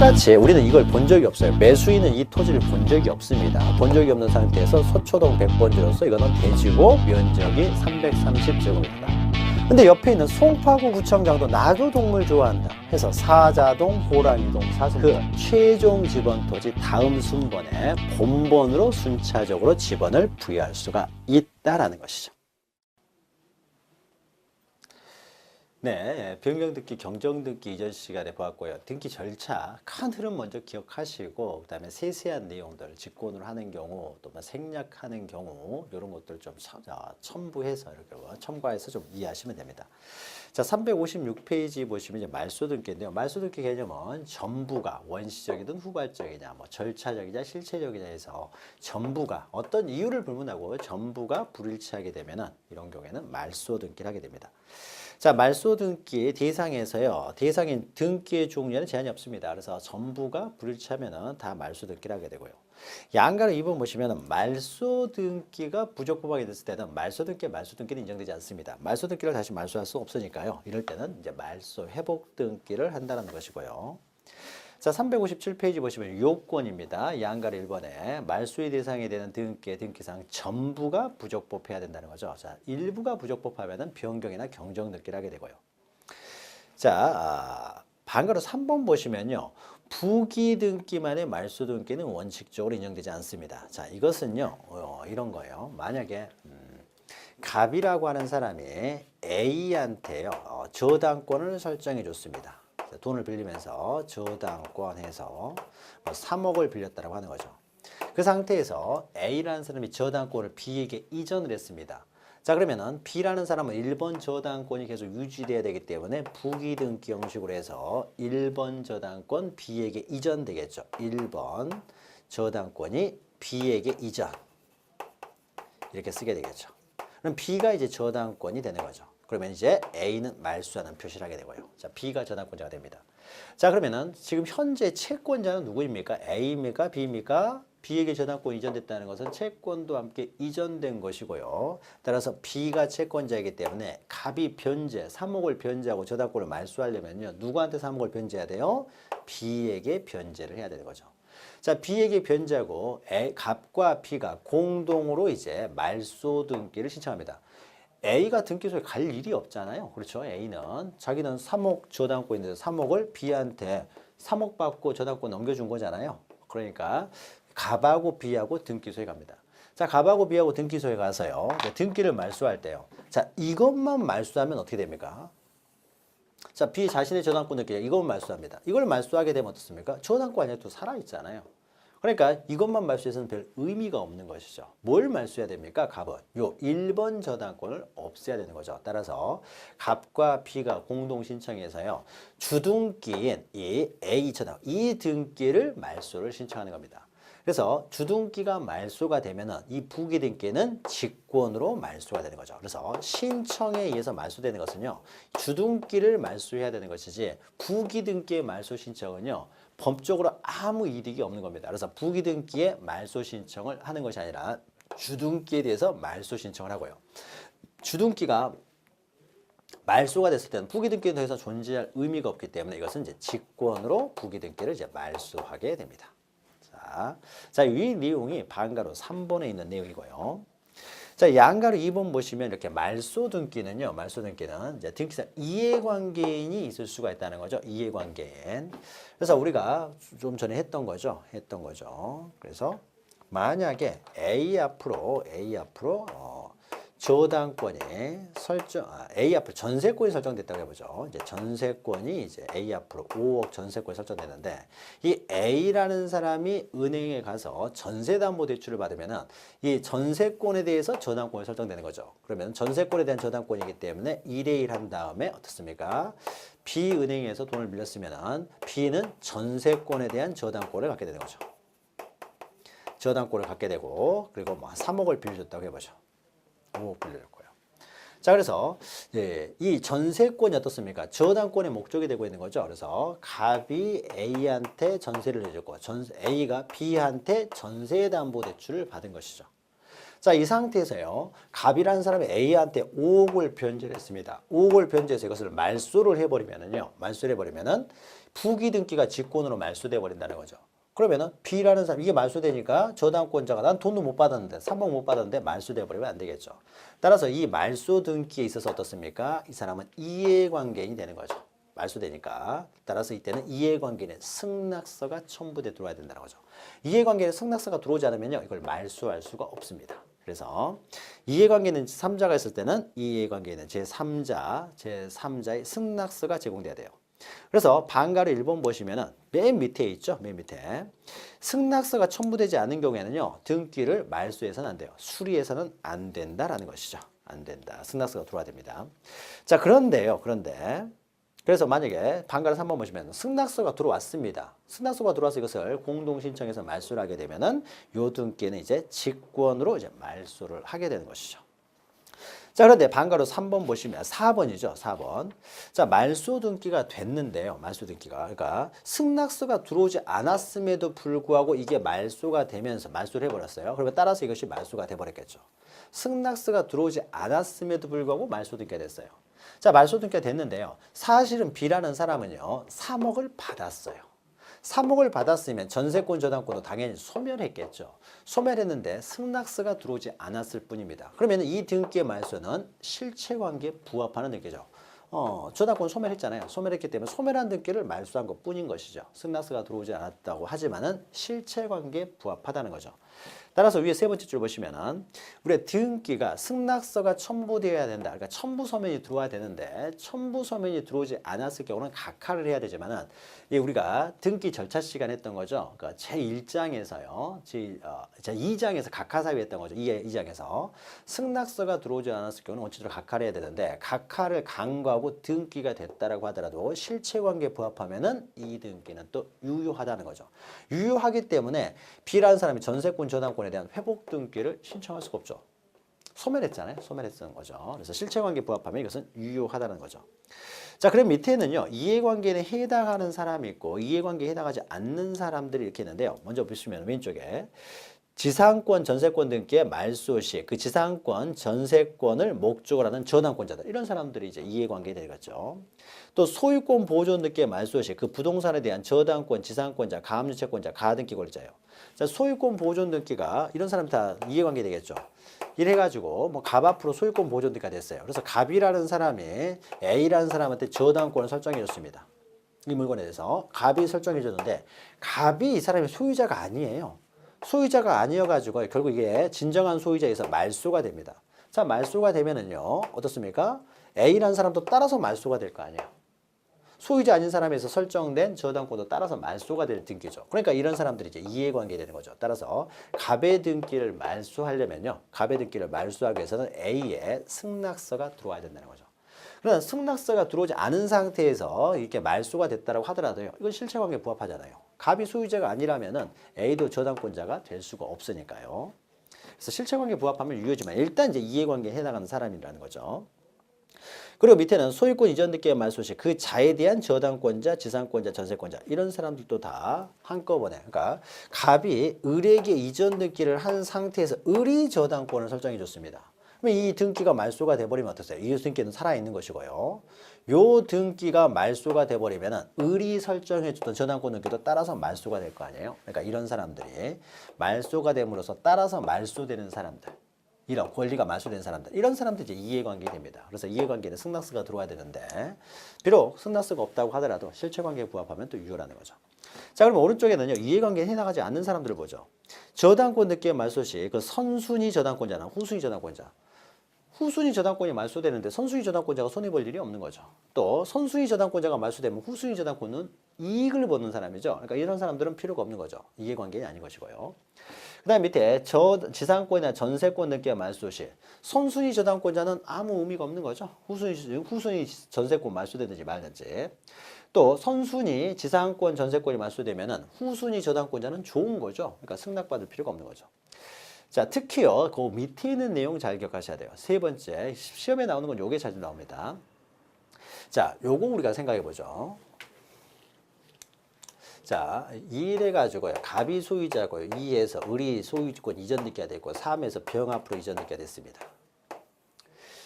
똑같이 우리는 이걸 본 적이 없어요. 매수인은 이 토지를 본 적이 없습니다. 본 적이 없는 상태에서 서초동 100번지로서 이거는 대지고 면적이 330제곱입니다. 근데 옆에 있는 송파구 구청장도 나도 동물 좋아한다 해서 사자동, 호랑이동, 사슴동 그 최종 지번 토지 다음 순번에 본번으로 순차적으로 지번을 부여할 수가 있다라는 것이죠. 네, 변경 등기, 경정 등기 이전 시간에 보았고요. 등기 절차 큰 흐름 먼저 기억하시고 그다음에 세세한 내용들 직권으로 하는 경우 또 뭐 생략하는 경우 이런 것들 좀 첨부해서 이렇게 첨가해서 좀 이해하시면 됩니다. 자, 356페이지 보시면 이제 말소 등기인데요. 말소 등기 개념은 전부가 원시적이든 후발적이냐, 뭐 절차적이냐, 실체적이냐 해서 전부가 어떤 이유를 불문하고 전부가 불일치하게 되면은 이런 경우에는 말소 등기를 하게 됩니다. 자, 말소 등기 대상에서요. 대상인 등기의 종류에는 제한이 없습니다. 그래서 전부가 불일치하면은 다 말소 등기를 하게 되고요. 양가를 2번 보시면은 말소 등기가 부적법하게 됐을 때는 말소 등기는 인정되지 않습니다. 말소 등기를 다시 말소할 수 없으니까요. 이럴 때는 이제 말소 회복 등기를 한다는 것이고요. 자, 357페이지 보시면 요건입니다. 양가를 1번에 말소의 대상이 되는 등기의 등기상 전부가 부적법해야 된다는 거죠. 자, 일부가 부적법하면 변경이나 경정 등기를 하게 되고요. 자, 반가로 3번 보시면요. 부기 등기만의 말소 등기는 원칙적으로 인정되지 않습니다. 자, 이것은요. 이런 거예요. 만약에 갑이라고 하는 사람이 A한테요. 저당권을 설정해 줬습니다. 돈을 빌리면서 저당권해서 3억을 빌렸다고 하는 거죠. 그 상태에서 A라는 사람이 저당권을 B에게 이전을 했습니다. 자, 그러면은 B라는 사람은 1번 저당권이 계속 유지돼야 되기 때문에 부기등기 형식으로 해서 1번 저당권 B에게 이전되겠죠. 1번 저당권이 B에게 이전. 이렇게 쓰게 되겠죠. 그럼 B가 이제 저당권이 되는 거죠. 그러면 이제 A는 말소하는 표시를 하게 되고요. 자, B가 저당권자가 됩니다. 자, 그러면은 지금 현재 채권자는 누구입니까? A입니까? B입니까? B에게 저당권이 이전됐다는 것은 채권도 함께 이전된 것이고요. 따라서 B가 채권자이기 때문에 갑이 변제, 3억을 변제하고 저당권을 말소하려면요. 누구한테 3억을 변제해야 돼요? B에게 변제를 해야 되는 거죠. 자, B에게 변제하고 갑과 B가 공동으로 이제 말소 등기를 신청합니다. A가 등기소에 갈 일이 없잖아요. 그렇죠? A는 자기는 3억 저당권 있는데 3억을 B한테 3억 받고 저당권 넘겨준 거잖아요. 그러니까 갑하고 B하고 등기소에 갑니다. 자, 갑하고 B하고 등기소에 가서요. 등기를 말소할 때요. 자, 이것만 말소하면 어떻게 됩니까? 자, B 자신의 저당권 등기 이것만 말소합니다. 이걸 말소하게 되면 어떻습니까? 저당권 아니라 또 살아있잖아요. 그러니까 이것만 말소해서는 별 의미가 없는 것이죠. 뭘 말소해야 됩니까? 갑은 요 1번 저당권을 없애야 되는 거죠. 따라서 갑과 B가 공동 신청해서요. 주등기인 이 A 저당 이 등기를 말소를 신청하는 겁니다. 그래서 주등기가 말소가 되면은 이 부기 등기는 직권으로 말소가 되는 거죠. 그래서 신청에 의해서 말소되는 것은요. 주등기를 말소해야 되는 것이지 부기 등기의 말소 신청은요. 법적으로 아무 이득이 없는 겁니다. 그래서 부기 등기에 말소 신청을 하는 것이 아니라 주등기에 대해서 말소 신청을 하고요. 주등기가 말소가 됐을 때는 부기 등기에 대해서 존재할 의미가 없기 때문에 이것은 이제 직권으로 부기 등기를 이제 말소하게 됩니다. 자, 이 내용이 반가로 3번에 있는 내용이고요. 자, 양가로 2번 보시면 이렇게 말소 등기는요. 말소 등기는 이제 등기상 이해관계인이 있을 수가 있다는 거죠. 이해관계인. 그래서 우리가 좀 전에 했던 거죠. 그래서 만약에 A 앞으로 저당권이 A 앞으로 전세권이 설정됐다고 해보죠. 이제 전세권이 이제 A 앞으로 5억 전세권이 설정되는데 이 A라는 사람이 은행에 가서 전세담보대출을 받으면은 이 전세권에 대해서 저당권이 설정되는 거죠. 그러면 전세권에 대한 저당권이기 때문에 1대1 한 다음에 어떻습니까? B 은행에서 돈을 빌렸으면은 B는 전세권에 대한 저당권을 갖게 되는 거죠. 저당권을 갖게 되고 그리고 뭐 3억을 빌려줬다고 해보죠. 5억 빌려줬고요. 자, 그래서 이 전세권이 어떻습니까? 저당권의 목적이 되고 있는 거죠. 그래서 갑이 A한테 전세를 해줬고 A가 B한테 전세담보대출을 받은 것이죠. 자, 이 상태에서요. 갑이라는 사람이 A한테 5억을 변제했습니다. 5억을 변제해서 이것을 말소를 해버리면은요. 말소를 해버리면은 부기등기가 직권으로 말소돼 버린다는 거죠. 그러면은 B라는 사람, 이게 말소되니까 저당권자가 난 돈도 못 받았는데, 3억 못 받았는데 말소돼 버리면 안 되겠죠. 따라서 이 말소 등기에 있어서 어떻습니까? 이 사람은 이해관계인이 되는 거죠. 말소되니까. 따라서 이때는 이해관계인의 승낙서가 첨부돼 들어와야 된다는 거죠. 이해관계인의 승낙서가 들어오지 않으면요. 이걸 말소할 수가 없습니다. 그래서 이해관계는 3자가 있을 때는 이해관계는 제3자의 승낙서가 제공돼야 돼요. 그래서 방가를 1번 보시면은 맨 밑에 있죠. 맨 밑에. 승낙서가 첨부되지 않은 경우에는요. 등기를 말소해서는 안 돼요. 수리해서는 안 된다라는 것이죠. 안 된다. 승낙서가 들어와야 됩니다. 자, 그런데요. 그래서 만약에 방가를 3번 보시면 승낙서가 들어왔습니다. 승낙서가 들어와서 이것을 공동신청해서 말소를 하게 되면은 요 등기는 이제 직권으로 이제 말소를 하게 되는 것이죠. 자, 그런데 방가로 3번 보시면 4번이죠. 4번. 자, 말소 등기가 됐는데요. 말소 등기가. 그러니까 승낙서가 들어오지 않았음에도 불구하고 이게 말소가 되면서 말소를 해버렸어요. 그러면 따라서 이것이 말소가 돼버렸겠죠. 승낙서가 들어오지 않았음에도 불구하고 말소 등기가 됐어요. 자, 말소 등기가 됐는데요. 사실은 B라는 사람은요. 3억을 받았어요. 3억을 받았으면 전세권 저당권도 당연히 소멸했겠죠. 소멸했는데 승낙서가 들어오지 않았을 뿐입니다. 그러면 이 등기의 말소는 실체관계에 부합하는 등기죠. 저당권 소멸했잖아요. 소멸했기 때문에 소멸한 등기를 말소한 것 뿐인 것이죠. 승낙서가 들어오지 않았다고 하지만은 실체관계에 부합하다는 거죠. 따라서 위에 세 번째 줄 보시면은 우리의 등기가 승낙서가 첨부되어야 된다. 그러니까 첨부 서면이 들어와야 되는데 첨부 서면이 들어오지 않았을 경우는 각하를 해야 되지만은 우리가 등기 절차 시간에 했던 거죠. 그러니까 제1장에서요. 제2장에서 각하 사유했던 거죠. 2장에서 승낙서가 들어오지 않았을 경우는 원칙적으로 각하를 해야 되는데 각하를 간과하고 등기가 됐다라고 하더라도 실체관계에 부합하면은 이 등기는 또 유효하다는 거죠. 유효하기 때문에 B라는 사람이 전세권 저당권에 대한 회복 등기를 신청할 수가 없죠. 소멸했잖아요. 소멸했던 거죠. 그래서 실체관계에 부합하면 이것은 유효하다는 거죠. 자, 그럼 밑에는요. 이해관계에 해당하는 사람이 있고 이해관계에 해당하지 않는 사람들이 이렇게 있는데요. 먼저 보시면 왼쪽에 지상권, 전세권 등기의 말소 시 그 지상권, 전세권을 목적으로 하는 저당권자들 이런 사람들이 이제 이해관계에 되겠죠. 또 소유권 보존 등기의 말소 시 그 부동산에 대한 저당권, 지상권자, 가압류채권자, 가등기 권리자예요. 자, 소유권 보존 등기가 이런 사람 다 이해관계 되겠죠. 이래가지고 뭐 갑 앞으로 소유권 보존 등기가 됐어요. 그래서 갑이라는 사람이 A라는 사람한테 저당권을 설정해 줬습니다. 이 물건에 대해서 갑이 설정해 줬는데 갑이 이 사람의 소유자가 아니에요. 소유자가 아니어가지고 결국 이게 진정한 소유자에서 말소가 됩니다. 자, 말소가 되면은요 어떻습니까? A라는 사람도 따라서 말소가 될 거 아니에요. 소유자 아닌 사람에서 설정된 저당권도 따라서 말소가 될 등기죠. 그러니까 이런 사람들이 이제 이해관계 되는 거죠. 따라서 갑의 등기를 말소하려면요. 갑의 등기를 말소하기 위해서는 A의 승낙서가 들어와야 된다는 거죠. 그러나 승낙서가 들어오지 않은 상태에서 이렇게 말소가 됐다고 하더라도요. 이건 실체관계에 부합하잖아요. 갑이 소유자가 아니라면은 A도 저당권자가 될 수가 없으니까요. 그래서 실체관계에 부합하면 유효지만 일단 이제 이해관계에 해당하는 사람이라는 거죠. 그리고 밑에는 소유권 이전 등기의 말소 시 그 자에 대한 저당권자, 지상권자, 전세권자 이런 사람들도 다 한꺼번에 그러니까 갑이 을에게 이전 등기를 한 상태에서 을이 저당권을 설정해 줬습니다. 그러면 이 등기가 말소가 돼버리면 어떠세요? 이 등기는 살아있는 것이고요. 요 등기가 말소가 돼버리면 을이 설정해 줬던 저당권 등기도 따라서 말소가 될 거 아니에요. 그러니까 이런 사람들이 말소가 됨으로써 따라서 말소되는 사람들 이런 권리가 말소된 사람들 이런 사람들이 이제 이해관계 됩니다. 그래서 이해관계는 승낙서가 들어와야 되는데 비록 승낙서가 없다고 하더라도 실체관계에 부합하면 또 유효라는 거죠. 자, 그럼 오른쪽에는요 이해관계에 해당하지 않는 사람들을 보죠. 저당권 등기의 말소 시 그 선순위 저당권자나 후순위 저당권자 후순위 저당권이 말소되는데 선순위 저당권자가 손해볼 일이 없는 거죠. 또 선순위 저당권자가 말소되면 후순위 저당권은 이익을 보는 사람이죠. 그러니까 이런 사람들은 필요가 없는 거죠. 이해관계는 아닌 것이고요. 그 다음 밑에 지상권이나 전세권 등기의 말소 시 선순위 저당권자는 아무 의미가 없는 거죠. 후순위 전세권 말소되든지 말든지. 또 선순위 지상권 전세권이 말소되면은 후순위 저당권자는 좋은 거죠. 그러니까 승낙받을 필요가 없는 거죠. 자, 특히요, 그 밑에 있는 내용 잘 기억하셔야 돼요. 세 번째, 시험에 나오는 건 요게 자주 나옵니다. 자, 요거 우리가 생각해 보죠. 자, 2일 해가지고요. 갑이 소유자고요. 2에서 을이 소유권 이전 등기가 됐고 3에서 병 앞으로 이전 등기가 됐습니다.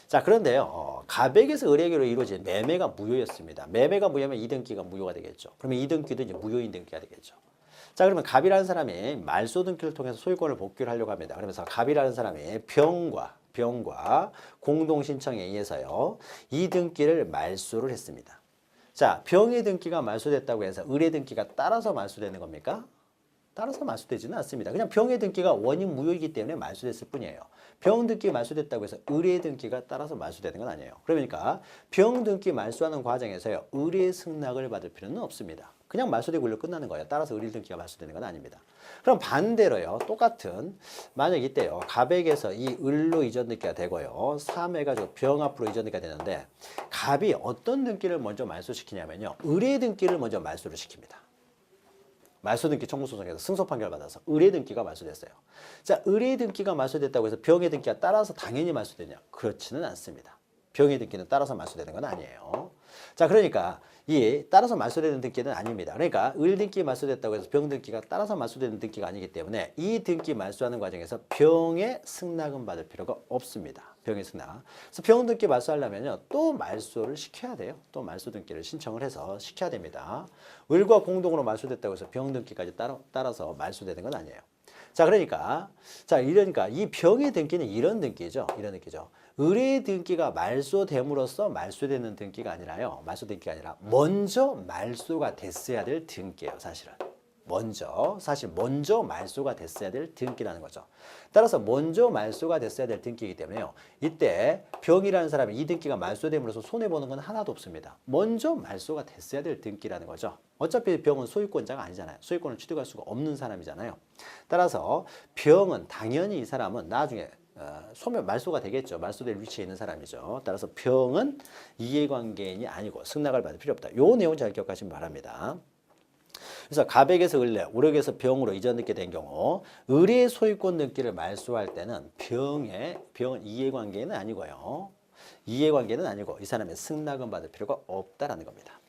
자, 그런데요. 갑에게서 을에게로 이루어진 매매가 무효였습니다. 매매가 무효면 이등기가 무효가 되겠죠. 그러면 이등기도 이제 무효인 등기가 되겠죠. 자, 그러면 갑이라는 사람이 말소 등기를 통해서 소유권을 복귀를 하려고 합니다. 그러면서 갑이라는 사람이 병과 공동 신청에 의해서요. 이 등기를 말소를 했습니다. 자, 병의 등기가 말소됐다고 해서 을의 등기가 따라서 말소되는 겁니까? 따라서 말소되지는 않습니다. 그냥 병의 등기가 원인 무효이기 때문에 말소됐을 뿐이에요. 병 등기 말소됐다고 해서 을의 등기가 따라서 말소되는 건 아니에요. 그러니까 병 등기 말소하는 과정에서요. 을의 승낙을 받을 필요는 없습니다. 그냥 말소되고 일로 끝나는 거예요. 따라서 을의 등기가 말소되는 건 아닙니다. 그럼 반대로요. 똑같은 만약 이때요. 갑에게서 이 을로 이전 등기가 되고요. 3해가지고 병 앞으로 이전 등기가 되는데 갑이 어떤 등기를 먼저 말소시키냐면요. 을의 등기를 먼저 말소를 시킵니다. 말소 등기 청구 소송에서 승소 판결을 받아서 을의 등기가 말소됐어요. 자, 을의 등기가 말소됐다고 해서 병의 등기가 따라서 당연히 말소되냐? 그렇지는 않습니다. 병의 등기는 따라서 말소되는 건 아니에요. 자, 그러니까 이 따라서 말소되는 등기는 아닙니다. 그러니까 을 등기 말소됐다고 해서 병 등기가 따라서 말소되는 등기가 아니기 때문에 이 등기 말소하는 과정에서 병의 승낙은 받을 필요가 없습니다. 병의 승낙. 그래서 병 등기 말소하려면요. 또 말소를 시켜야 돼요. 또 말소 등기를 신청을 해서 시켜야 됩니다. 을과 공동으로 말소됐다고 해서 병 등기까지 따라서 말소되는 건 아니에요. 자, 그러니까 이 병의 등기는 이런 등기죠. 이런 등기죠. 을의 등기가 말소됨으로써 말소되는 등기가 아니라요. 말소 등기가 아니라 먼저 말소가 됐어야 될 등기예요, 사실은. 먼저 말소가 됐어야 될 등기라는 거죠. 따라서 먼저 말소가 됐어야 될 등기이기 때문에요. 이때 병이라는 사람이 이 등기가 말소됨으로써 손해보는 건 하나도 없습니다. 먼저 말소가 됐어야 될 등기라는 거죠. 어차피 병은 소유권자가 아니잖아요. 소유권을 취득할 수가 없는 사람이잖아요. 따라서 병은 당연히 이 사람은 나중에 소멸 말소가 되겠죠. 말소될 위치에 있는 사람이죠. 따라서 병은 이해관계인이 아니고 승낙을 받을 필요 없다. 요 내용 잘 기억하시면 바랍니다. 그래서 갑에게서 을에, 을에게서 병으로 이전 등기 된 경우 을의 소유권 등기를 말소할 때는 병은 이해관계는 아니고요. 이해관계는 아니고 이 사람의 승낙은 받을 필요가 없다라는 겁니다.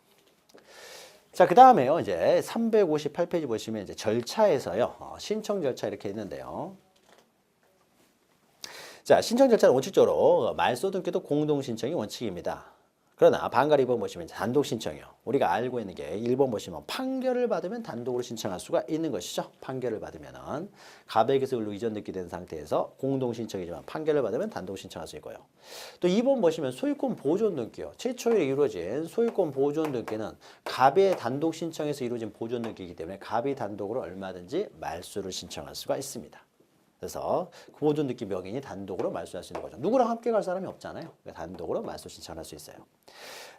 자, 그 다음에요. 이제 358페이지 보시면 이제 절차에서요. 신청 절차 이렇게 있는데요. 자, 신청 절차는 원칙적으로 말소 등기도 공동 신청이 원칙입니다. 그러나 반갈 2번 보시면 단독 신청이요. 우리가 알고 있는 게 1번 보시면 판결을 받으면 단독으로 신청할 수가 있는 것이죠. 판결을 받으면은 갑에게서 을로 이전 등기 된 상태에서 공동 신청이지만 판결을 받으면 단독 신청할 수 있고요. 또 2번 보시면 소유권 보존 등기요. 최초에 이루어진 소유권 보존 등기는 갑의 단독 신청에서 이루어진 보존 등기이기 때문에 갑이 단독으로 얼마든지 말소를 신청할 수가 있습니다. 그래서 보존 등기 명인이 단독으로 말소할 수 있는 거죠. 누구랑 함께 갈 사람이 없잖아요. 단독으로 말소 신청할 수 있어요.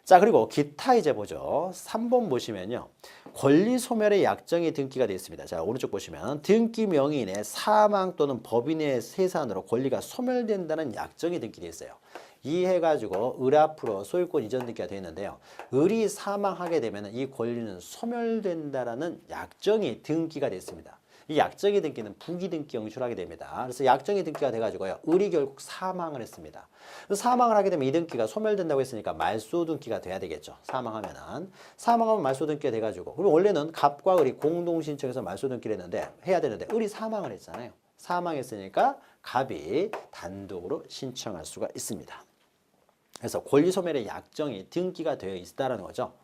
자, 그리고 기타 이제 보죠. 3번 보시면요. 권리 소멸의 약정이 등기가 되어 있습니다. 자, 오른쪽 보시면 등기 명인의 사망 또는 법인의 세산으로 권리가 소멸된다는 약정이 등기되어 있어요. 이 해가지고 을 앞으로 소유권 이전 등기가 되어 있는데요. 을이 사망하게 되면 이 권리는 소멸된다라는 약정이 등기가 되어 있습니다. 이 약정의 등기는 부기 등기 영출하게 됩니다. 그래서 약정의 등기가 돼가지고요. 을이 결국 사망을 했습니다. 사망을 하게 되면 이 등기가 소멸된다고 했으니까 말소 등기가 돼야 되겠죠. 사망하면 말소 등기가 돼가지고 그럼 원래는 갑과 을이 공동 신청해서 말소 등기를 했는데 해야 되는데 을이 사망을 했잖아요. 사망했으니까 갑이 단독으로 신청할 수가 있습니다. 그래서 권리 소멸의 약정이 등기가 되어 있다라는 거죠.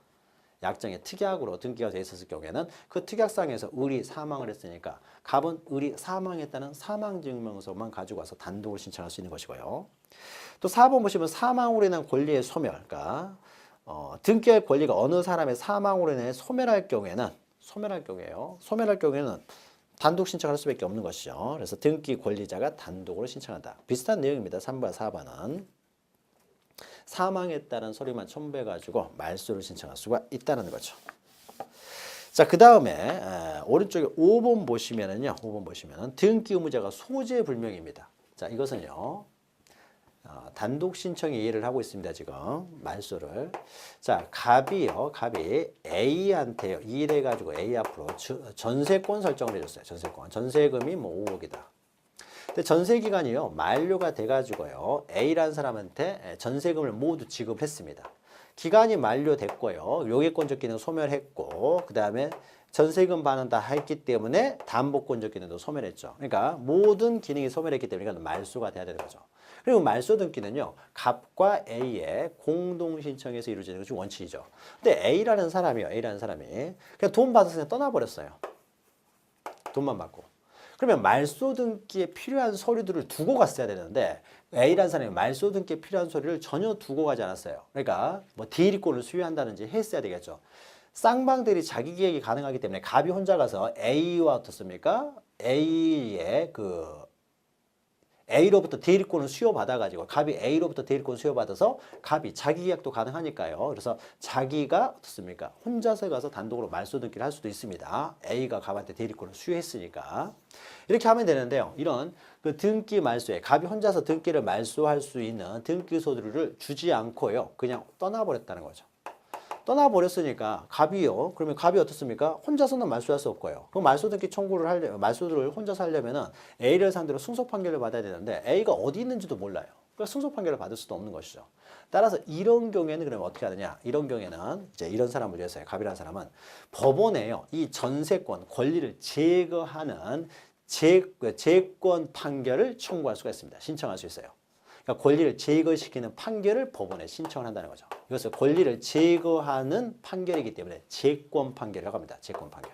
약정에 특약으로 등기가 되어 있었을 경우에는 그 특약상에서 을이 사망을 했으니까 갑은 을이 사망했다는 사망증명서만 가지고 와서 단독으로 신청할 수 있는 것이고요. 또 4번 보시면 사망으로 인한 권리의 소멸, 그러니까 등기할 권리가 어느 사람의 사망으로 인해 소멸할 경우에는 단독 신청할 수밖에 없는 것이죠. 그래서 등기 권리자가 단독으로 신청한다. 비슷한 내용입니다. 3번, 4번은. 사망에 따른 서류만 첨부해가지고 말소를 신청할 수가 있다는 거죠. 자, 그 다음에 오른쪽에 5번 보시면은요. 5번 보시면은 등기 의무자가 소재 불명입니다. 자, 이것은요. 단독 신청에 이해를 하고 있습니다. 지금 말소를. 자, 갑이 A한테요. 이래가지고 A 앞으로 전세권 설정을 해줬어요. 전세권. 전세금이 뭐 5억이다. 근데 전세 기간이요. 만료가 돼가지고요. A라는 사람한테 전세금을 모두 지급했습니다. 기간이 만료됐고요. 요기권적 기능 소멸했고 그 다음에 전세금 반환 다 했기 때문에 담보권적 기능도 소멸했죠. 그러니까 모든 기능이 소멸했기 때문에 이건 말소가 돼야 되는 거죠. 그리고 말소 등기는요. 갑과 A의 공동 신청에서 이루어지는 것이 원칙이죠. 근데 A라는 사람이 그냥 돈 받아서 그냥 떠나버렸어요. 돈만 받고. 그러면 말소 등기에 필요한 서류들을 두고 갔어야 되는데 A라는 사람이 말소 등기에 필요한 서류를 전혀 두고 가지 않았어요. 그러니까 뭐 대리권을 수여한다든지 했어야 되겠죠. 쌍방들이 자기 계획이 가능하기 때문에 갑이 혼자 가서 A와 어떻습니까? A로부터 대리권을 수여받아가지고 갑이 A로부터 대리권을 수여받아서 갑이 자기 계약도 가능하니까요. 그래서 자기가 어떻습니까? 혼자서 가서 단독으로 말소 등기를 할 수도 있습니다. A가 갑한테 대리권을 수여했으니까. 이렇게 하면 되는데요. 이런 그 등기 말소에 갑이 혼자서 등기를 말소할 수 있는 등기 서류를 주지 않고요. 그냥 떠나버렸다는 거죠. 떠나버렸으니까 갑이요. 그러면 갑이 어떻습니까? 혼자서는 말소할 수 없고요. 그럼 말소 등기 청구를 말소를 혼자서 하려면은 A를 상대로 승소 판결을 받아야 되는데 A가 어디 있는지도 몰라요. 그러니까 승소 판결을 받을 수도 없는 것이죠. 따라서 이런 경우에는 그러면 어떻게 하느냐? 이런 경우에는 이제 이런 사람을 위해서요. 갑이라는 사람은 법원에요. 이 전세권 권리를 제거하는 재권 판결을 청구할 수가 있습니다. 신청할 수 있어요. 그러니까 권리를 제거시키는 판결을 법원에 신청을 한다는 거죠. 이것을 권리를 제거하는 판결이기 때문에 재권 판결이라고 합니다. 재권 판결.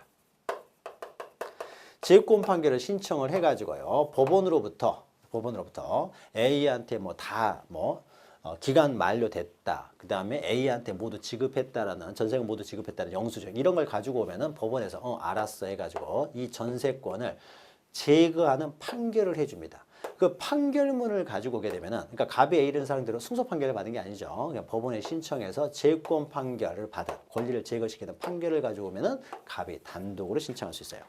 재권 판결을 신청을 해가지고요. 법원으로부터 A한테 기간 만료됐다. 그 다음에 A한테 모두 지급했다라는 전세금 모두 지급했다는 영수증 이런 걸 가지고 오면은 법원에서 알았어 해가지고 이 전세권을 제거하는 판결을 해줍니다. 그 판결문을 가지고 오게 되면은, 그러니까 갑이 A라는 사람대로 승소 판결을 받은 게 아니죠. 그냥 법원에 신청해서 재권 판결을 받은 권리를 제거시키는 판결을 가지고 오면은 갑이 단독으로 신청할 수 있어요.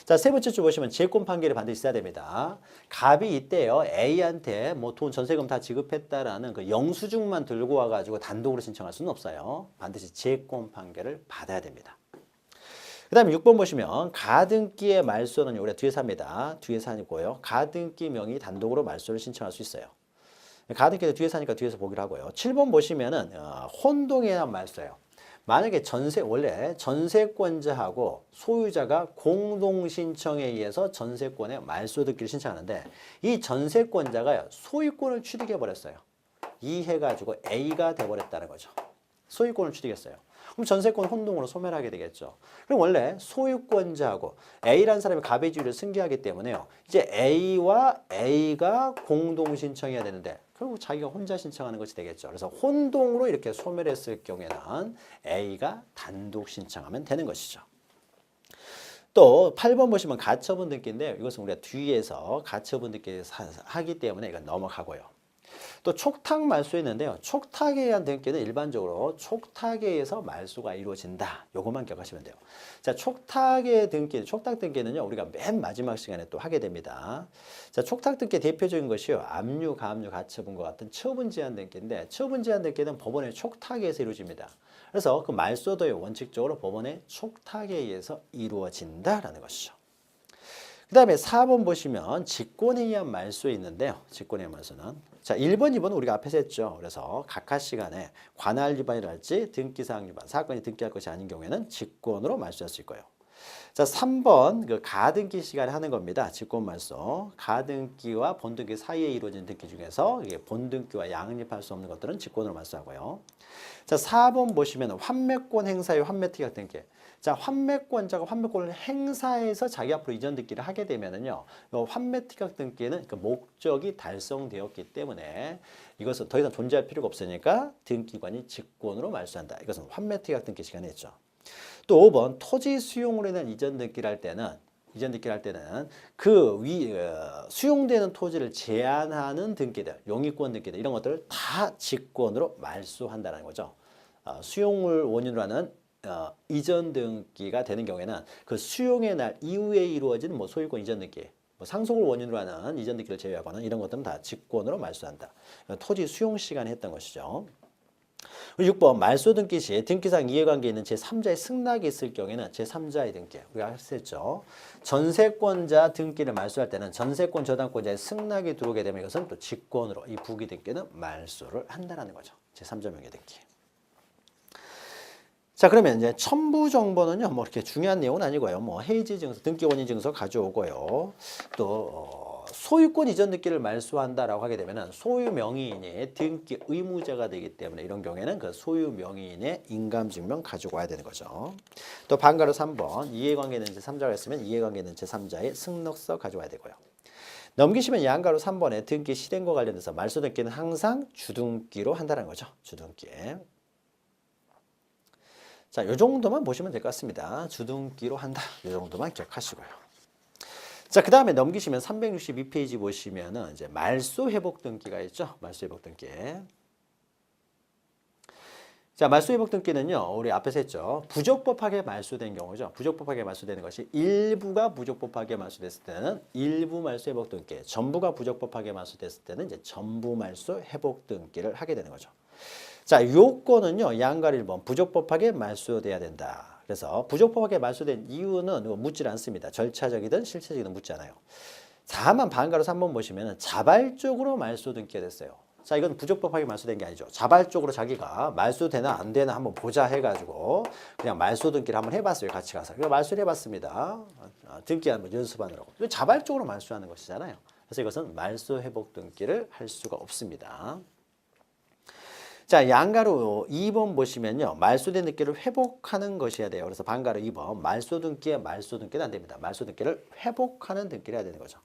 자, 세 번째 줄 보시면 재권 판결이 반드시 있어야 됩니다. 갑이 이때요 A한테 뭐 돈 전세금 다 지급했다라는 그 영수증만 들고 와가지고 단독으로 신청할 수는 없어요. 반드시 재권 판결을 받아야 됩니다. 그 다음에 6번 보시면 가등기의 말소는 우리가 뒤에서 합니다. 뒤에서 하고요. 가등기 명의 단독으로 말소를 신청할 수 있어요. 가등기도 뒤에서 하니까 뒤에서 보기로 하고요. 7번 보시면은 혼동에 대한 말소예요. 만약에 원래 전세권자하고 소유자가 공동 신청에 의해서 전세권의 말소 등기를 신청하는데 이 전세권자가 소유권을 취득해 버렸어요. 이해가지고 A가 돼버렸다는 거죠. 소유권을 취득했어요. 그럼 전세권 혼동으로 소멸하게 되겠죠. 그럼 원래 소유권자하고 A라는 사람이 갑의 지위를 승계하기 때문에요. 이제 A와 A가 공동 신청해야 되는데 결국 자기가 혼자 신청하는 것이 되겠죠. 그래서 혼동으로 이렇게 소멸했을 경우에는 A가 단독 신청하면 되는 것이죠. 또 8번 보시면 가처분 등기인데요. 이것은 우리가 뒤에서 가처분 등기 하기 때문에 이건 넘어가고요. 또 촉탁 말소했는데요. 촉탁에 의한 등기는 일반적으로 촉탁에 의해서 말소가 이루어진다. 요것만 기억하시면 돼요. 자, 촉탁 등기는요. 우리가 맨 마지막 시간에 또 하게 됩니다. 자, 촉탁 등기 대표적인 것이요. 압류, 가압류, 가처분과 같은 처분 제한 등기인데 처분 제한 등기는 법원의 촉탁에 의해서 이루어집니다. 그래서 그 말소도요. 원칙적으로 법원의 촉탁에 의해서 이루어진다라는 것이죠. 그 다음에 4번 보시면 직권에 의한 말소에 있는데요. 직권에 의한 말소는 자 1번, 2번은 우리가 앞에서 했죠. 그래서 각하 시간에 관할 위반이랄지 등기사항 위반, 사건이 등기할 것이 아닌 경우에는 직권으로 말소할 수 있고요. 자 3번 그 가등기 시간에 하는 겁니다. 직권 말소. 가등기와 본등기 사이에 이루어진 등기 중에서 이게 본등기와 양립할 수 없는 것들은 직권으로 말소하고요. 자 4번 보시면 환매권 행사의 환매특약 등기. 자, 환매권자가 환매권을 행사해서 자기 앞으로 이전 등기를 하게 되면은요, 환매특약 등기는 그 목적이 달성되었기 때문에 이것은 더 이상 존재할 필요가 없으니까 등기관이 직권으로 말소한다. 이것은 환매특약 등기 시간에 했죠. 또 5번 토지 수용으로 인한 이전 등기를 할 때는 수용되는 토지를 제한하는 등기들, 용의권 등기들 이런 것들을 다 직권으로 말소한다는 거죠. 수용을 원인으로 하는 이전 등기가 되는 경우에는 그 수용의 날 이후에 이루어진 소유권 이전 등기, 상속을 원인으로 하는 이전 등기를 제외하고는 이런 것들은 다 직권으로 말소한다. 토지 수용 시간에 했던 것이죠. 6번 말소 등기 시 등기상 이해관계 있는 제3자의 승낙이 있을 경우에는 제3자의 등기 우리가 했었죠. 전세권자 등기를 말소할 때는 전세권 저당권자의 승낙이 들어오게 되면 이것은 또 직권으로 이 부기 등기는 말소를 한다는 거죠. 제3자 명의 등기. 자, 그러면 이제 첨부 정보는요, 뭐 이렇게 중요한 내용은 아니고요. 뭐 해지 증서, 등기 원인 증서 가져오고요. 또 소유권 이전 등기를 말소한다라고 하게 되면은 소유 명의인이 등기 의무자가 되기 때문에 이런 경우에는 그 소유 명의인의 인감증명 가지고 와야 되는 거죠. 또 반가로 3번 이해관계는 제3자가 있으면 이해관계는 제3자의 승낙서 가져와야 되고요. 넘기시면 양가로 3번에 등기 실행과 관련돼서 말소 등기는 항상 주등기로 한다는 거죠. 주등기. 자, 요 정도만 보시면 될 것 같습니다. 주등기로 한다. 요 정도만 기억하시고요. 자, 그 다음에 넘기시면 362페이지 보시면은 이제 말소 회복 등기가 있죠. 말소 회복 등기. 자, 말소 회복 등기는요, 우리 앞에서 했죠. 부적법하게 말소된 경우죠. 부적법하게 말소되는 것이 일부가 부적법하게 말소됐을 때는 일부 말소 회복 등기, 전부가 부적법하게 말소됐을 때는 이제 전부 말소 회복 등기를 하게 되는 거죠. 자, 요건은요, 양가 1번 부적법하게 말소돼야 된다. 그래서 부적법하게 말소된 이유는 묻질 않습니다. 절차적이든 실체적이든 묻지 않아요. 다만 반가로 3번 보시면 자발적으로 말소 등기가 됐어요. 자, 이건 부적법하게 말소된 게 아니죠. 자발적으로 자기가 말소되나 안 되나 한번 보자 해가지고 그냥 말소 등기를 한번 해봤어요. 같이 가서. 그래서 말소를 해봤습니다. 등기 한번 연습하느라고. 이건 자발적으로 말소하는 것이잖아요. 그래서 이것은 말소 회복 등기를 할 수가 없습니다. 자, 양가로 2번 보시면요. 말소된 등기를 회복하는 것이어야 돼요. 그래서 반가로 2번 말소 등기는 안 됩니다. 말소 등기를 회복하는 등기를 해야 되는 거죠.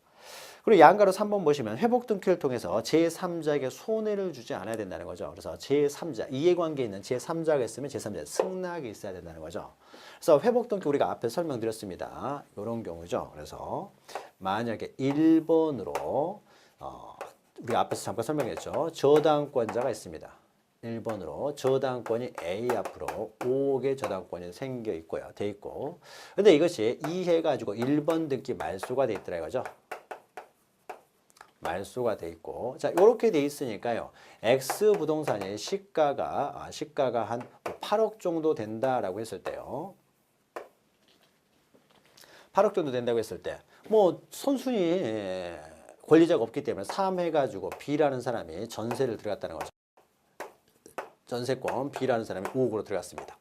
그리고 양가로 3번 보시면 회복 등기를 통해서 제3자에게 손해를 주지 않아야 된다는 거죠. 그래서 제3자, 이해관계에 있는 제3자가 있으면 제3자의 승낙이 있어야 된다는 거죠. 그래서 회복 등기 우리가 앞에 설명드렸습니다. 이런 경우죠. 그래서 만약에 1번으로 우리가 앞에서 잠깐 설명했죠. 저당권자가 있습니다. 1번으로 저당권이 A 앞으로 5억의 저당권이 생겨 있고요. 돼 있고. 근데 이것이 이해가지고 1번 등기 말소가 돼 있더라 이거죠. 말소가 돼 있고. 자, 이렇게 돼 있으니까요. X 부동산의 시가가 한 8억 정도 된다라고 했을 때요. 8억 정도 된다고 했을 때 뭐 선순위 권리자가 없기 때문에 3 해가지고 B라는 사람이 전세를 들어갔다는 거죠. 전세권 B라는 사람이 5억으로 들어갔습니다.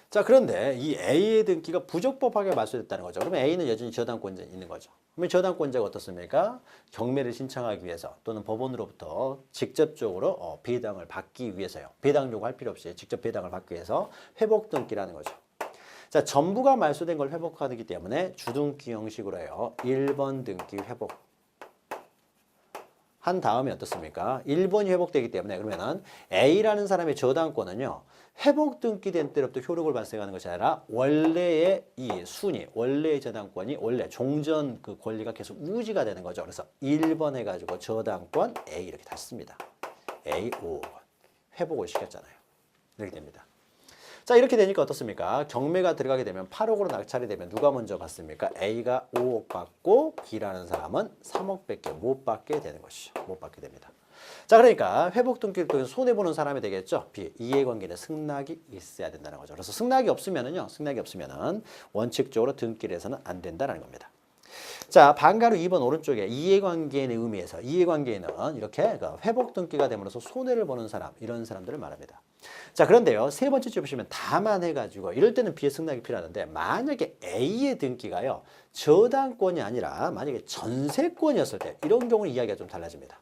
자, 그런데 이 A의 등기가 부적법하게 말소됐다는 거죠. 그러면 A는 여전히 저당권자 있는 거죠. 그러면 저당권자가 어떻습니까? 경매를 신청하기 위해서 또는 법원으로부터 직접적으로 배당을 받기 위해서요. 배당 요구할 필요 없이 직접 배당을 받기 위해서 회복 등기라는 거죠. 자, 전부가 말소된 걸 회복하기 때문에 주등기 형식으로 해요. 1번 등기 회복. 한 다음에 어떻습니까? 1번이 회복되기 때문에 그러면은 A라는 사람의 저당권은요. 회복 등기된 때로부터 효력을 발생하는 것이 아니라 원래의 이 순위, 원래의 저당권이 원래 종전 그 권리가 계속 유지가 되는 거죠. 그래서 1번 해가지고 저당권 A 이렇게 다시 씁니다. A 5번 회복을 시켰잖아요. 이렇게 됩니다. 자, 이렇게 되니까 어떻습니까? 경매가 들어가게 되면 8억으로 낙찰이 되면 누가 먼저 받습니까? A가 5억 받고 B라는 사람은 3억밖에 못 받게 되는 것이죠. 못 받게 됩니다. 자, 그러니까 회복 등기를 통해서 손해보는 사람이 되겠죠. B, 이해관계는 승낙이 있어야 된다는 거죠. 그래서 승낙이 없으면은 원칙적으로 등기를 해서는 안 된다는 겁니다. 자, 반가로 2번 오른쪽에 이해관계인의 의미에서 이해관계인은 이렇게 회복 등기가 됨으로써 손해를 보는 사람, 이런 사람들을 말합니다. 자, 그런데요. 세 번째 줄 보시면 다만 해가지고 이럴 때는 B의 승낙이 필요하는데 만약에 A의 등기가요. 저당권이 아니라 만약에 전세권이었을 때 이런 경우는 이야기가 좀 달라집니다.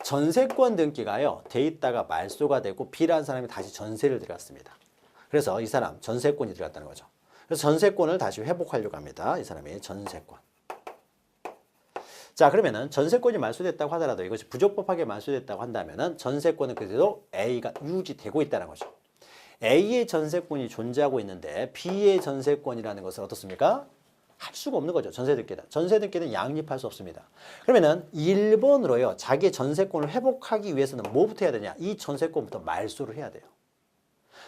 전세권 등기가요. 돼 있다가 말소가 되고 B라는 사람이 다시 전세를 들어갔습니다. 그래서 이 사람 전세권이 들어갔다는 거죠. 그래서 전세권을 다시 회복하려고 합니다. 이 사람이 전세권. 자, 그러면은 전세권이 말소됐다고 하더라도 이것이 부적법하게 말소됐다고 한다면은 전세권은 그래도 A가 유지되고 있다는 거죠. A의 전세권이 존재하고 있는데 B의 전세권이라는 것은 어떻습니까? 할 수가 없는 거죠. 전세등기는. 전세등기는 양립할 수 없습니다. 그러면은 1번으로요. 자기의 전세권을 회복하기 위해서는 뭐부터 해야 되냐? 이 전세권부터 말소를 해야 돼요.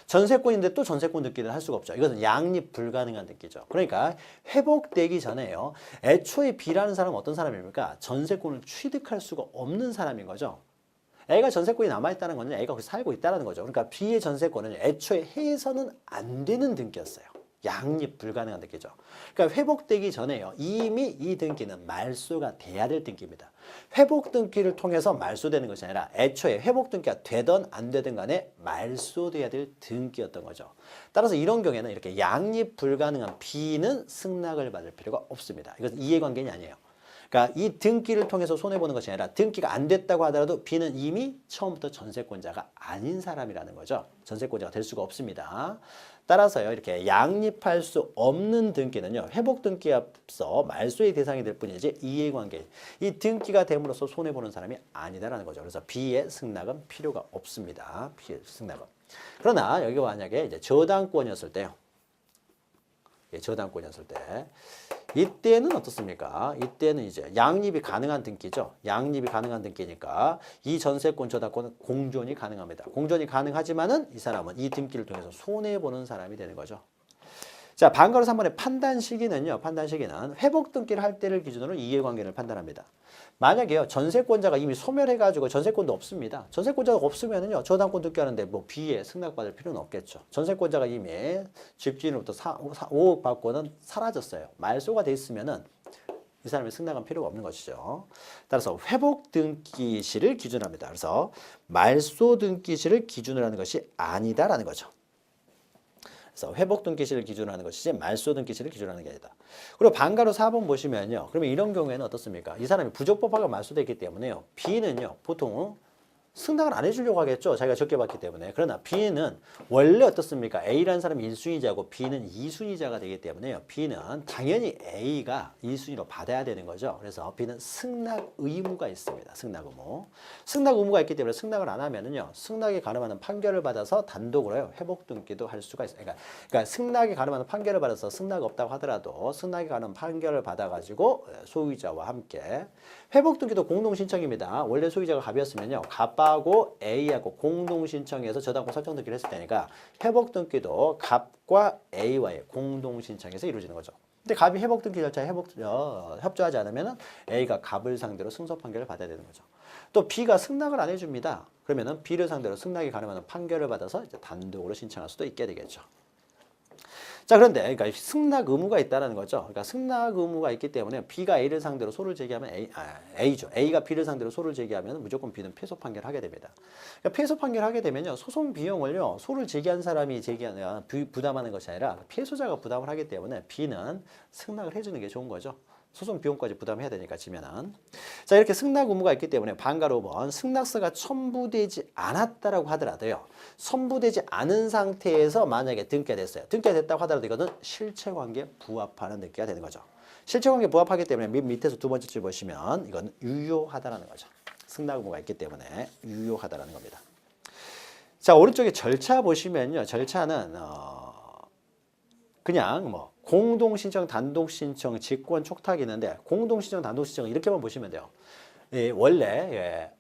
전세권인데 또 전세권 등기를 할 수가 없죠. 이것은 양립 불가능한 등기죠. 그러니까 회복되기 전에요. 애초에 B라는 사람은 어떤 사람입니까? 전세권을 취득할 수가 없는 사람인 거죠. A가 전세권이 남아있다는 건 A가 거기 살고 있다는 거죠. 그러니까 B의 전세권은 애초에 해서는 안 되는 등기였어요. 양립 불가능한 등기죠. 그러니까 회복되기 전에요. 이미 이 등기는 말소가 돼야 될 등기입니다. 회복 등기를 통해서 말소되는 것이 아니라 애초에 회복 등기가 되든 안 되든 간에 말소돼야 될 등기였던 거죠. 따라서 이런 경우에는 이렇게 양립 불가능한 B는 승낙을 받을 필요가 없습니다. 이것은 이해관계는 아니에요. 그러니까 이 등기를 통해서 손해보는 것이 아니라 등기가 안 됐다고 하더라도 B는 이미 처음부터 전세권자가 아닌 사람이라는 거죠. 전세권자가 될 수가 없습니다. 따라서요, 이렇게 양립할 수 없는 등기는요, 회복 등기에 앞서 말소의 대상이 될 뿐이지 이해관계, 이 등기가 됨으로써 손해보는 사람이 아니다라는 거죠. 그래서 B의 승낙은 필요가 없습니다. B의 승낙은. 그러나 여기 만약에 이제 저당권이었을 때요. 저당권이었을 때 이때는 어떻습니까? 이때는 이제 양립이 가능한 등기죠. 양립이 가능한 등기니까 이 전세권 저당권은 공존이 가능합니다. 공존이 가능하지만은 이 사람은 이 등기를 통해서 손해보는 사람이 되는 거죠. 자, 반가로 3번의 판단 시기는요. 판단 시기는 회복 등기를 할 때를 기준으로 이해관계를 판단합니다. 만약에요, 전세권자가 이미 소멸해가지고 전세권도 없습니다. 전세권자가 없으면은요, 저당권 등기하는데 뭐 B에 승낙받을 필요는 없겠죠. 전세권자가 이미 집주인으로부터 5억 받고는 사라졌어요. 말소가 돼 있으면은 이 사람의 승낙은 필요가 없는 것이죠. 따라서 회복 등기 시를 기준으로 합니다. 그래서 말소 등기 시를 기준으로 하는 것이 아니다라는 거죠. 그래서 회복 등기시를 기준으로 하는 것이지 말소 등기시를 기준으로 하는 게 아니다. 그리고 반가로 4번 보시면요. 그러면 이런 경우에는 어떻습니까? 이 사람이 부적법하게 말소됐기 때문에요. B는요. 보통 승낙을 안 해주려고 하겠죠. 자기가 적게 받기 때문에. 그러나 B는 원래 어떻습니까? A라는 사람이 1순위자고 B는 2순위자가 되기 때문에요. B는 당연히 A가 1순위로 받아야 되는 거죠. 그래서 B는 승낙 의무가 있습니다. 승낙 의무. 승낙 의무가 있기 때문에 승낙을 안 하면은요. 승낙에 가름하는 판결을 받아서 단독으로요. 회복 등기도 할 수가 있어요. 그러니까 승낙에 가름하는 판결을 받아서 승낙 없다고 하더라도 승낙에 가름 판결을 받아가지고 소유자와 함께 회복 등기도 공동 신청입니다. 원래 소유자가 갑이었으면요. 갑하고 A하고 공동 신청해서 저당권 설정 등기를 했을 테니까 회복 등기도 갑과 A와의 공동 신청에서 이루어지는 거죠. 근데 갑이 회복 등기 절차에 협조하지 않으면 A가 갑을 상대로 승소 판결을 받아야 되는 거죠. 또 B가 승낙을 안 해줍니다. 그러면은 B를 상대로 승낙이 가능한 판결을 받아서 이제 단독으로 신청할 수도 있게 되겠죠. 자, 그런데 그러니까 승낙 의무가 있다는 거죠. 그러니까 승낙 의무가 있기 때문에 B가 A를 상대로 소를 제기하면 A죠. A가 B를 상대로 소를 제기하면 무조건 B는 패소 판결을 하게 됩니다. 그러니까 패소 판결을 하게 되면요. 소송 비용을요. 소를 제기한 사람이 부담하는 것이 아니라 패소자가 부담을 하기 때문에 B는 승낙을 해주는 게 좋은 거죠. 소송 비용까지 부담해야 되니까 지면은. 자, 이렇게 승낙 의무가 있기 때문에 반가로 5번 승낙서가 첨부되지 않았다라고 하더라도요. 첨부되지 않은 상태에서 만약에 등기가 됐어요. 등기가 됐다고 하더라도 이거는 실체관계에 부합하는 등기가 되는 거죠. 실체관계에 부합하기 때문에 밑에서 두 번째 줄 보시면 이건 유효하다라는 거죠. 승낙 의무가 있기 때문에 유효하다라는 겁니다. 자, 오른쪽에 절차 보시면요. 절차는 그냥 뭐 공동신청, 단독신청, 직권 촉탁이 있는데 공동신청, 단독신청 이렇게만 보시면 돼요. 원래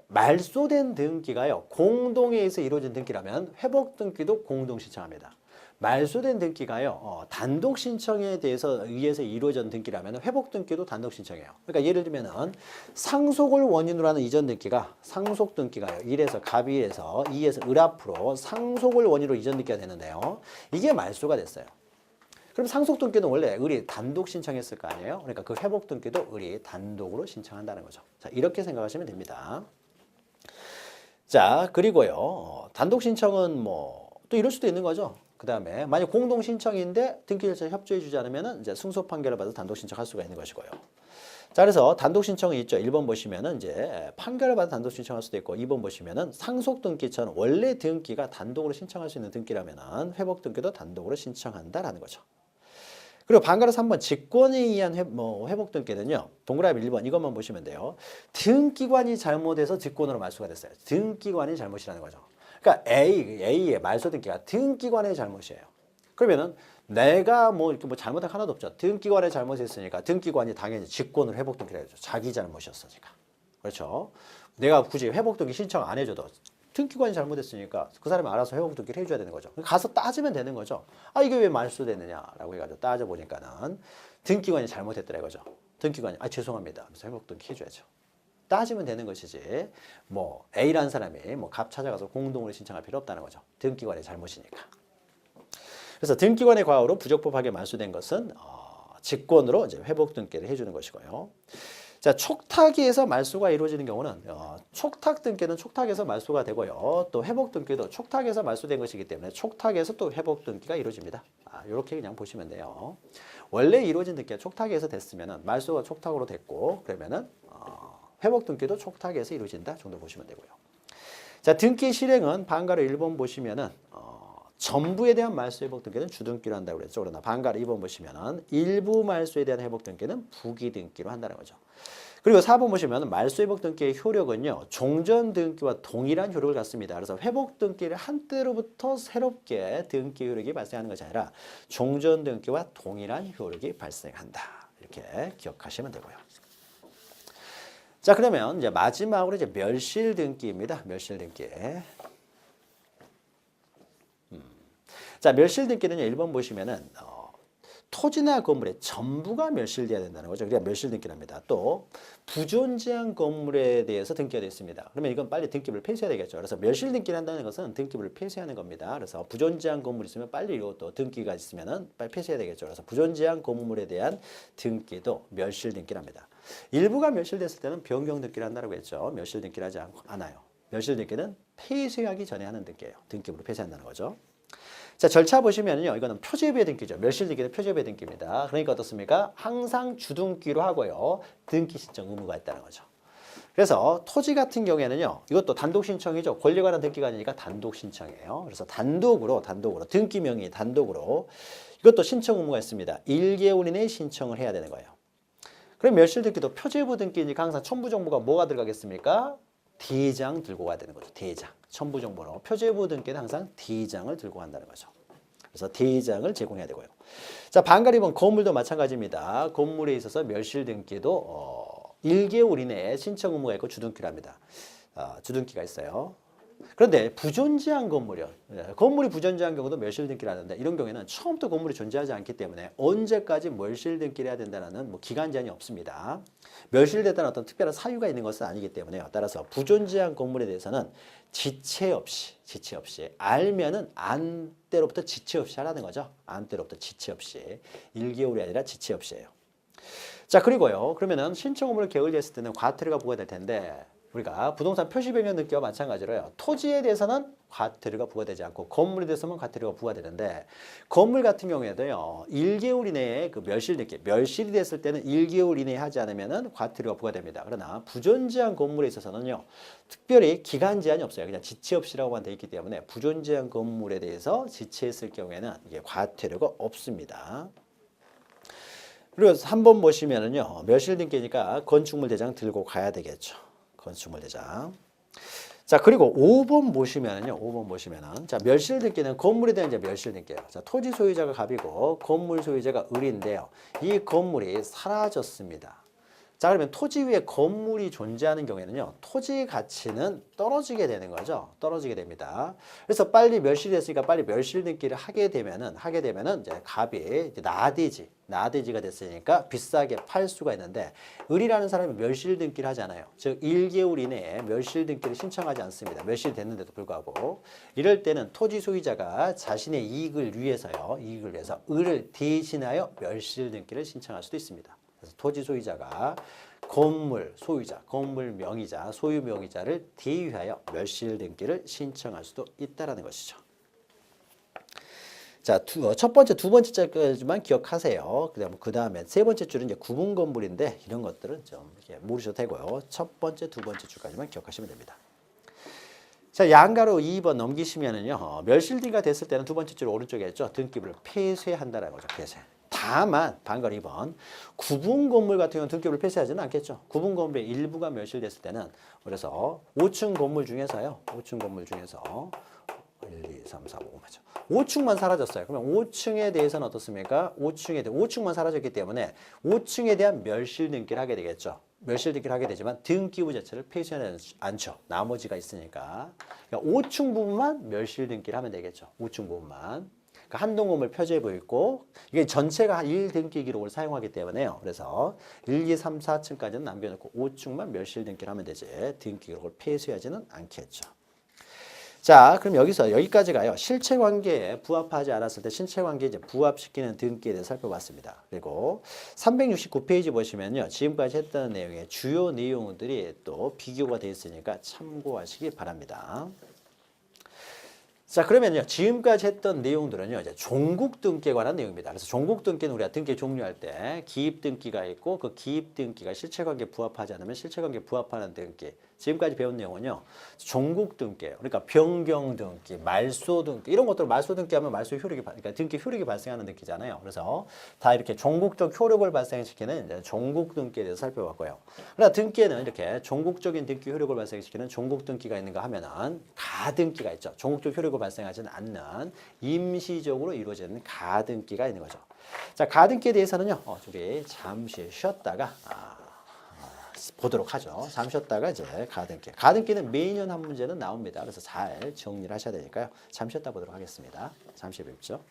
말소된 등기가요. 공동에 의해서 이루어진 등기라면 회복 등기도 공동신청합니다. 말소된 등기가요. 단독 신청에 대해서 의해서 이루어진 등기라면 회복 등기도 단독 신청해요. 그러니까 예를 들면은 상속을 원인으로 하는 이전 등기가 상속 등기가요. 1에서 갑이에서 2에서 을 앞으로 상속을 원인으로 이전 등기가 되는데요. 이게 말소가 됐어요. 그럼 상속 등기는 원래 을이 단독 신청했을 거 아니에요? 그러니까 그 회복 등기도 을이 단독으로 신청한다는 거죠. 자, 이렇게 생각하시면 됩니다. 자, 그리고요. 단독 신청은 뭐 또 이럴 수도 있는 거죠. 그 다음에 만약 공동 신청인데 등기 절차에 협조해 주지 않으면 이제 승소 판결을 받아서 단독 신청할 수가 있는 것이고요. 자, 그래서 단독 신청이 있죠. 1번 보시면은 이제 판결을 받아 단독 신청할 수도 있고 2번 보시면은 상속 등기처럼 원래 등기가 단독으로 신청할 수 있는 등기라면은 회복 등기도 단독으로 신청한다라는 거죠. 그리고 반가로 3번 직권에 의한 회복 등기는요. 동그라미 1번 이것만 보시면 돼요. 등기관이 잘못해서 직권으로 말소가 됐어요. 등기관이 잘못이라는 거죠. 그러니까 A의 말소 등기가 등기관의 잘못이에요. 그러면은 내가 이렇게 잘못한 거 하나도 없죠. 등기관의 잘못했으니까 등기관이 당연히 직권으로 회복 등기를 해야죠. 자기 잘못이었으니까. 그렇죠. 내가 굳이 회복 등기 신청 안 해줘도 등기관이 잘못했으니까 그 사람이 알아서 회복 등기를 해줘야 되는 거죠. 가서 따지면 되는 거죠. 아, 이게 왜 말소됐느냐라고 해가지고 따져보니까는 등기관이 잘못했더라 이거죠. 등기관이 죄송합니다 하면서 회복 등기 해줘야죠. 따지면 되는 것이지 A라는 사람이 갑 찾아가서 공동으로 신청할 필요 없다는 거죠. 등기관의 잘못이니까. 그래서 등기관의 과오로 부적법하게 말소된 것은 직권으로 이제 회복 등기를 해주는 것이고요. 자, 촉탁에서 말소가 이루어지는 경우는 촉탁 등기는 촉탁에서 말소가 되고요. 또 회복 등기도 촉탁에서 말소된 것이기 때문에 촉탁에서 또 회복 등기가 이루어집니다. 이렇게 그냥 보시면 돼요. 원래 이루어진 등기가 촉탁에서 됐으면은 말소가 촉탁으로 됐고 그러면은 회복 등기도 촉탁에서 이루어진다 정도 보시면 되고요. 자, 등기 실행은 방가로 1번 보시면은 전부에 대한 말소 회복 등기는 주등기로 한다고 그랬죠. 그러나 방가로 2번 보시면은 일부 말소에 대한 회복 등기는 부기 등기로 한다는 거죠. 그리고 4번 보시면 말소 회복 등기의 효력은요. 종전 등기와 동일한 효력을 갖습니다. 그래서 회복 등기를 한 때로부터 새롭게 등기 효력이 발생하는 것이 아니라 종전 등기와 동일한 효력이 발생한다. 이렇게 기억하시면 되고요. 자, 그러면 이제 마지막으로 이제 멸실 등기입니다. 멸실 등기. 자, 멸실 등기는요. 1번 보시면은 토지나 건물의 전부가 멸실돼야 된다는 거죠. 그래야 멸실 등기를 합니다. 또 부존재한 건물에 대해서 등기가 되어 있습니다. 그러면 이건 빨리 등기부를 폐쇄해야 되겠죠. 그래서 멸실 등기를 한다는 것은 등기부를 폐쇄하는 겁니다. 그래서 부존재한 건물이 있으면 빨리 이것도 등기가 있으면은 빨리 폐쇄해야 되겠죠. 그래서 부존재한 건물에 대한 등기도 멸실 등기를 합니다. 일부가 멸실됐을 때는 변경 등기를 한다고 했죠. 멸실 등기를 하지 않아요. 멸실 등기는 폐쇄하기 전에 하는 등기예요. 등기부를 폐쇄한다는 거죠. 자, 절차 보시면요. 이거는 표제부의 등기죠. 멸실 등기는 표제부의 등기입니다. 그러니까 어떻습니까? 항상 주등기로 하고요. 등기 신청 의무가 있다는 거죠. 그래서 토지 같은 경우에는요. 이것도 단독 신청이죠. 권리에 관한 등기가 아니니까 단독 신청이에요. 그래서 단독으로 등기 명의 단독으로 이것도 신청 의무가 있습니다. 1개월 이내에 신청을 해야 되는 거예요. 그럼 멸실 등기도 표제부 등기니까 항상 첨부 정보가 뭐가 들어가겠습니까? D장 들고 가야 되는 거죠. D장. 첨부 정보로. 표제부 등기는 항상 D장을 들고 간다는 거죠. 그래서 D장을 제공해야 되고요. 자, 방가리 2번 건물도 마찬가지입니다. 건물에 있어서 멸실 등기도 1개월 이내에 신청 의무가 있고 주등기를 합니다. 주등기가 있어요. 그런데 부존재한 건물이요. 건물이 부존재한 경우도 멸실 등기를 하는데 이런 경우에는 처음부터 건물이 존재하지 않기 때문에 언제까지 멸실 등기를 해야 된다는 기간 제한이 없습니다. 멸실됐다는 어떤 특별한 사유가 있는 것은 아니기 때문에요. 따라서 부존재한 건물에 대해서는 지체 없이 알면은 안 때로부터 지체 없이 하라는 거죠. 안 때로부터 지체 없이 1개월이 아니라 지체 없이예요. 자, 그리고요. 그러면은 신청 의무를 게을리했을 때는 과태료가 부과될 텐데 우리가 부동산 표시 변경 등기와 마찬가지로요. 토지에 대해서는 과태료가 부과되지 않고 건물에 대해서만 과태료가 부과되는데 건물 같은 경우에도요. 1개월 이내에 그 멸실 등기, 멸실이 됐을 때는 1개월 이내에 하지 않으면은 과태료가 부과됩니다. 그러나 부존재한 건물에 있어서는요. 특별히 기간 제한이 없어요. 그냥 지체 없이라고만 돼 있기 때문에 부존재한 건물에 대해서 지체했을 경우에는 이게 과태료가 없습니다. 그리고 3번 보시면은요. 멸실 등기니까 건축물 대장 들고 가야 되겠죠. 건축물 대장. 자, 그리고 5번 보시면은요. 5번 보시면은 자, 멸실 등기는 건물에 대한 이제 멸실 등기예요. 자, 토지 소유자가 갑이고 건물 소유자가 을인데요. 이 건물이 사라졌습니다. 자, 그러면 토지 위에 건물이 존재하는 경우에는요. 토지 가치는 떨어지게 되는 거죠. 떨어지게 됩니다. 그래서 빨리 멸실이 됐으니까 빨리 멸실 등기를 하게 되면은 이제 갑이 나대지가 됐으니까 비싸게 팔 수가 있는데 을이라는 사람이 멸실 등기를 하지 않아요. 즉 1개월 이내에 멸실 등기를 신청하지 않습니다. 멸실이 됐는데도 불구하고 이럴 때는 토지 소유자가 자신의 이익을 위해서 을을 대신하여 멸실 등기를 신청할 수도 있습니다. 그래서 토지 소유자가 건물 소유자, 건물 명의자, 소유 명의자를 대위하여 멸실 등기를 신청할 수도 있다라는 것이죠. 자, 첫 번째, 두 번째 줄까지만 기억하세요. 그 다음에 세 번째 줄은 이제 구분 건물인데 이런 것들은 좀 이렇게 모르셔도 되고요. 첫 번째, 두 번째 줄까지만 기억하시면 됩니다. 자, 양가로 2번 넘기시면은요, 멸실 등기가 됐을 때는 두 번째 줄 오른쪽에 있죠. 등기부를 폐쇄한다라는 거죠. 폐쇄. 다만 방가로 2번 구분 건물 같은 경우는 등기부를 폐쇄하지는 않겠죠. 구분 건물의 일부가 멸실됐을 때는 그래서 5층 건물 중에서 1, 2, 3, 4, 5 맞죠. 5층만 사라졌어요. 그러면 5층에 대해서는 어떻습니까? 5층만 사라졌기 때문에 5층에 대한 멸실 등기를 하게 되겠죠. 멸실 등기를 하게 되지만 등기부 자체를 폐쇄하지 않죠. 나머지가 있으니까. 그러니까 5층 부분만 멸실 등기를 하면 되겠죠. 5층 부분만. 그러니까 한동 건물 표제부 있고 이게 전체가 1등기 기록을 사용하기 때문에요. 그래서 1, 2, 3, 4층까지는 남겨놓고 5층만 멸실 등기를 하면 되지 등기 기록을 폐쇄하지는 않겠죠. 자, 그럼 여기서 여기까지가요. 실체 관계에 부합하지 않았을 때 실체 관계에 이제 부합시키는 등기에 대해서 살펴봤습니다. 그리고 369페이지 보시면요. 지금까지 했던 내용의 주요 내용들이 또 비교가 되어 있으니까 참고하시기 바랍니다. 자, 그러면요. 지금까지 했던 내용들은요. 이제 종국 등기에 관한 내용입니다. 그래서 종국 등기는 우리가 등기 종료할 때 기입 등기가 있고 그 기입 등기가 실체 관계에 부합하지 않으면 실체 관계에 부합하는 등기. 지금까지 배운 내용은요. 종국 등기, 그러니까 변경 등기, 말소 등기 이런 것들 말소 등기하면 말소 효력이 그러니까 등기 효력이 발생하는 등기잖아요. 그래서 다 이렇게 종국적 효력을 발생시키는 이제 종국 등기에 대해서 살펴봤고요. 그러나 등기에는 이렇게 종국적인 등기 효력을 발생시키는 종국 등기가 있는가 하면은 가등기가 있죠. 종국적 효력을 발생하지는 않는 임시적으로 이루어지는 가등기가 있는 거죠. 자, 가등기에 대해서는요. 우리 잠시 쉬었다가 보도록 하죠. 잠시 쉬었다가 이제 가등기. 가등기는 매년 한 문제는 나옵니다. 그래서 잘 정리를 하셔야 되니까요. 잠시 쉬었다 보도록 하겠습니다. 잠시 뵙죠.